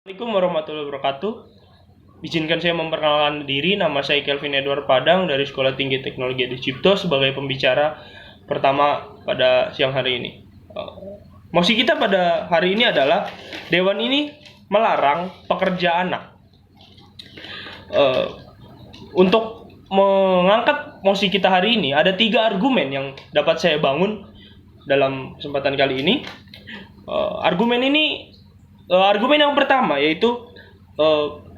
Assalamualaikum warahmatullahi wabarakatuh. Izinkan saya memperkenalkan diri. Nama saya Kelvin Edward Padang dari Sekolah Tinggi Teknologi Adi Cipto sebagai pembicara pertama pada siang hari ini. Mosi kita pada hari ini adalah Dewan ini melarang pekerja anak. Untuk mengangkat mosi kita hari ini ada 3 argumen yang dapat saya bangun dalam kesempatan kali ini. Argumen yang pertama yaitu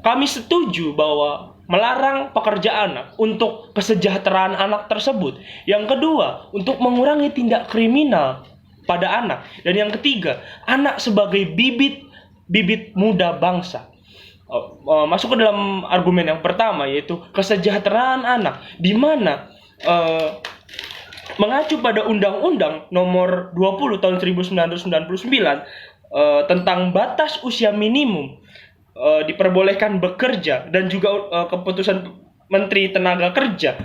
kami setuju bahwa melarang pekerja anak untuk kesejahteraan anak tersebut. Yang kedua, untuk mengurangi tindak kriminal pada anak. Dan yang ketiga, anak sebagai bibit muda bangsa. Masuk ke dalam argumen yang pertama yaitu kesejahteraan anak, di mana mengacu pada Undang-Undang Nomor 20 Tahun 1999 tentang batas usia minimum diperbolehkan bekerja, dan juga keputusan Menteri Tenaga Kerja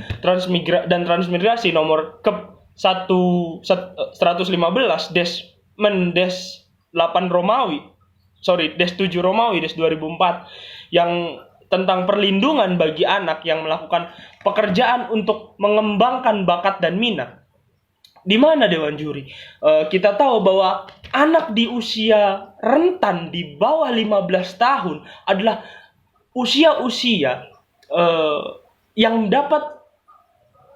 dan Transmigrasi nomor 115 8 Romawi 7 Romawi 2004 yang tentang perlindungan bagi anak yang melakukan pekerjaan untuk mengembangkan bakat dan minat. Di mana Dewan Juri? Kita tahu bahwa anak di usia rentan di bawah 15 tahun adalah usia-usia yang dapat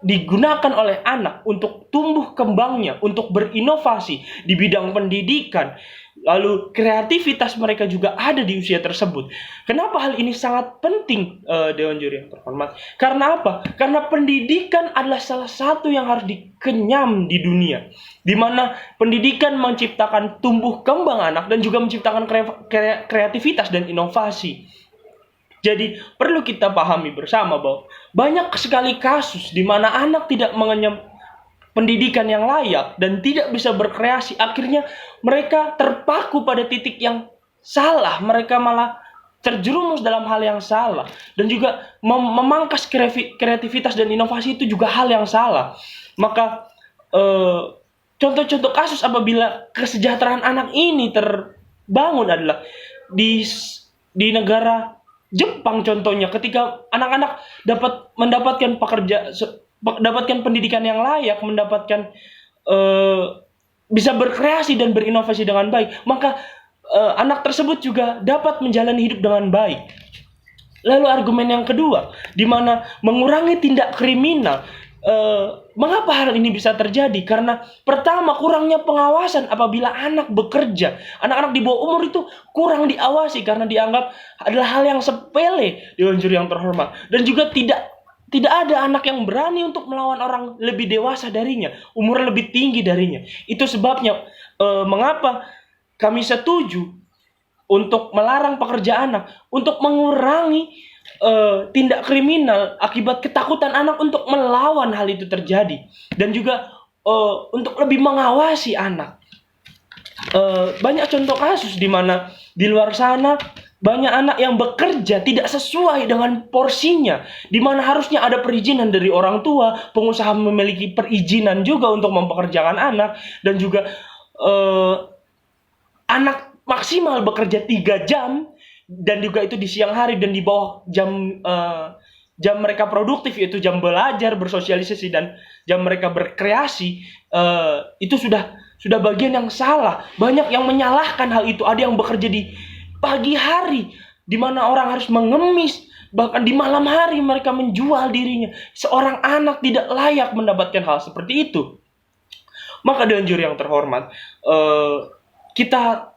digunakan oleh anak untuk tumbuh kembangnya, untuk berinovasi di bidang pendidikan. Lalu kreativitas mereka juga ada di usia tersebut. Kenapa hal ini sangat penting, Dewan Juri yang terhormat? Karena apa? Karena pendidikan adalah salah satu yang harus dikenyam di dunia, di mana pendidikan menciptakan tumbuh kembang anak dan juga menciptakan kreativitas dan inovasi. Jadi perlu kita pahami bersama bahwa banyak sekali kasus di mana anak tidak mengenyam pendidikan yang layak dan tidak bisa berkreasi. Akhirnya mereka terpaku pada titik yang salah. Mereka malah terjerumus dalam hal yang salah. Dan juga memangkas kreativitas dan inovasi itu juga hal yang salah. Maka contoh-contoh kasus apabila kesejahteraan anak ini terbangun adalah di negara Jepang contohnya, ketika anak-anak mendapatkan pendidikan yang layak, mendapatkan bisa berkreasi dan berinovasi dengan baik, maka anak tersebut juga dapat menjalani hidup dengan baik. Lalu argumen yang kedua, di mana mengurangi tindak kriminal. Mengapa hal ini bisa terjadi? Karena pertama, kurangnya pengawasan apabila anak bekerja. Anak-anak di bawah umur itu kurang diawasi karena dianggap adalah hal yang sepele, Dewan Juri yang terhormat. Dan juga tidak ada anak yang berani untuk melawan orang lebih dewasa darinya, umur lebih tinggi darinya. Itu sebabnya mengapa kami setuju untuk melarang pekerja anak, untuk mengurangi tindak kriminal akibat ketakutan anak untuk melawan hal itu terjadi, dan juga untuk lebih mengawasi anak. Banyak contoh kasus di mana di luar sana banyak anak yang bekerja tidak sesuai dengan porsinya, di mana harusnya ada perizinan dari orang tua, pengusaha memiliki perizinan juga untuk mempekerjakan anak, dan juga anak maksimal bekerja 3 jam, dan juga itu di siang hari dan di bawah jam mereka produktif, yaitu jam belajar, bersosialisasi, dan jam mereka berkreasi. Itu sudah bagian yang salah. Banyak yang menyalahkan hal itu. Ada yang bekerja di pagi hari, di mana orang harus mengemis, bahkan di malam hari mereka menjual dirinya. Seorang anak tidak layak mendapatkan hal seperti itu. Maka Dewan Juri yang terhormat, kita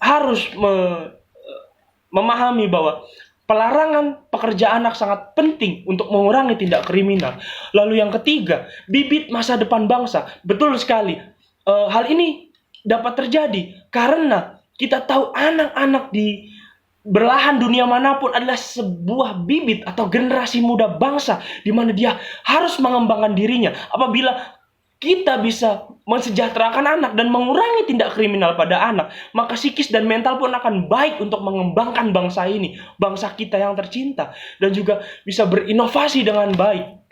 harus memahami bahwa pelarangan pekerja anak sangat penting untuk mengurangi tindak kriminal. Lalu yang ketiga, bibit masa depan bangsa. Betul sekali. Hal ini dapat terjadi karena kita tahu anak-anak di belahan dunia manapun adalah sebuah bibit atau generasi muda bangsa, di mana dia harus mengembangkan dirinya. Apabila kita bisa mensejahterakan anak dan mengurangi tindak kriminal pada anak, maka psikis dan mental pun akan baik untuk mengembangkan bangsa ini, bangsa kita yang tercinta, dan juga bisa berinovasi dengan baik.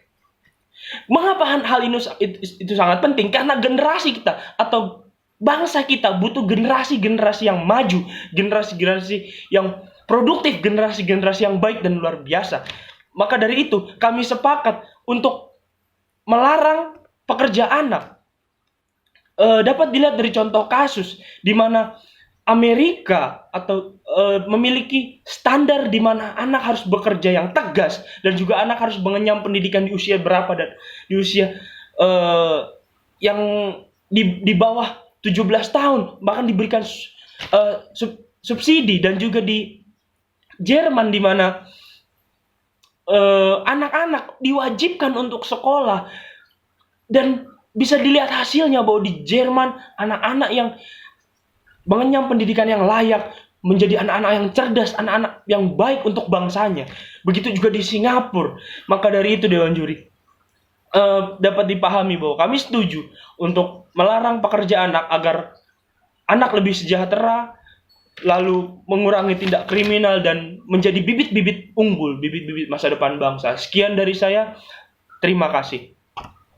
Mengapa hal ini itu sangat penting? Karena generasi kita atau bangsa kita butuh generasi-generasi yang maju, generasi-generasi yang produktif, generasi-generasi yang baik dan luar biasa. Maka dari itu kami sepakat untuk melarang pekerja anak. Dapat dilihat dari contoh kasus di mana Amerika atau memiliki standar di mana anak harus bekerja yang tegas dan juga anak harus mengenyam pendidikan di usia berapa dan di usia yang di bawah 17 tahun, bahkan diberikan subsidi. Dan juga di Jerman di mana anak-anak diwajibkan untuk sekolah, dan bisa dilihat hasilnya bahwa di Jerman anak-anak yang mengenyam pendidikan yang layak menjadi anak-anak yang cerdas, anak-anak yang baik untuk bangsanya. Begitu juga di Singapura. Maka dari itu Dewan Juri, dapat dipahami bahwa kami setuju untuk melarang pekerja anak agar anak lebih sejahtera, lalu mengurangi tindak kriminal dan menjadi bibit-bibit unggul, bibit-bibit masa depan bangsa. Sekian dari saya. Terima kasih.